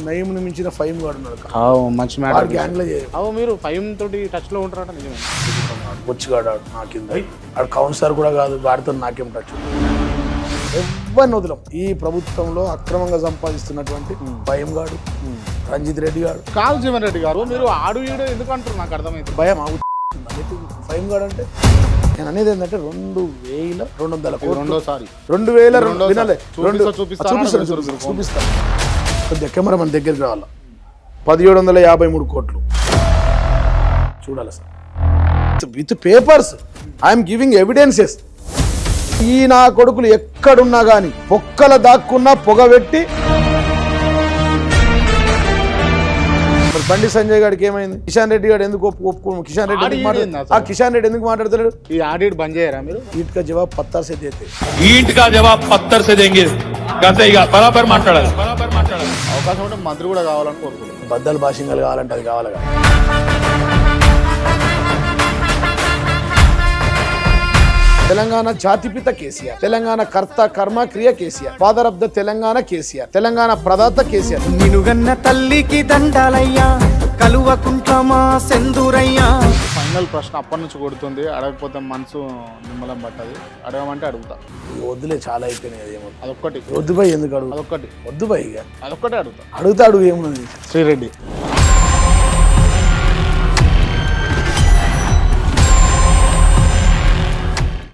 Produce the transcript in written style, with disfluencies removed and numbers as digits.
నయంని మించిన ఫైమ్ గాడు ఉన్నాడు. మంచి మ్యాటర్. మీరు ఫైమ్ తోటి టచ్ లో ఉంటారట. నిజమే. బొచ్చుగాడు నా కింద ఆడు కౌన్సిలర్ కూడా కాదు, వాడితో నాకేం టచ్. ఎవరిని వదలం. ఈ ప్రభుత్వంలో అక్రమంగా సంపాదిస్తున్నటువంటి భయం గాడు, రంజిత్ రెడ్డి గారు కాదు, జీవన్ రెడ్డి గారు. మీరు ఆడు ఈడు ఎందుకు అంటారు నాకు అర్థమైంది. భయం ఫైమ్ గాడు అంటే నేను అనేది ఏంటంటే 2200 రెండోసారి 2000 చూపిస్తాను. కొద్దిగా కెమెరా మన దగ్గరికి రావాలా. 1753 కోట్లు చూడాలి sir with papers. I'm giving evidences. ఈ నా కొడుకులు ఎక్కడున్నా కానీ పొక్కల దాక్కున్నా పొగబెట్టి. బండి సంజయ్ గారికి ఏమైంది? కిషన్ రెడ్డి గారు ఎందుకు ఒప్పుకో? కిషన్ రెడ్డి ఎందుకు మాట్లాడతాడు? ఈ ఆడిట్ బంద్ చేయరా మీరు? ఈట్ కా జవాబ్ పత్తర్ సే దేతే. ఈట్ కా జవాబ్ పత్తర్ సే దేంగే. గంతేగా బరాబర్ మాట్లాడాలి. అవకాశం ఉంటే మంత్రి కూడా కావాలని కోరుకుంటున్నాను. బద్దలు భాషింగలు కావాలంటే అది కావాలి కదా. తెలంగాణ జాతిపిత కేసీఆర్, తెలంగాణ కర్త కర్మ క్రియ KCR, father of the Telangana KCR, Telangana ప్రదాత కేసీఆర్. నినుగన్న తల్లికి దండాలయ్యా, కలువకుంట్లమా సెందురయ్యా. ఫైనల్ ప్రశ్న అప్పటి నుంచి కొడుతుంది. అడగకపోతే మనసు నిమ్మలం పట్టది. అడగమంటే అడుగుతా. వద్దులే, చాలా అయిపోయినాయి. అదేమో అదొక్కటి వద్దు భయ్. ఎందుకు అడుగు? అదొక్కటి వద్దు భయ్. అదొక్కటే అడుగుతా. అడుగు ఏమున్నది? శ్రీరెడ్డి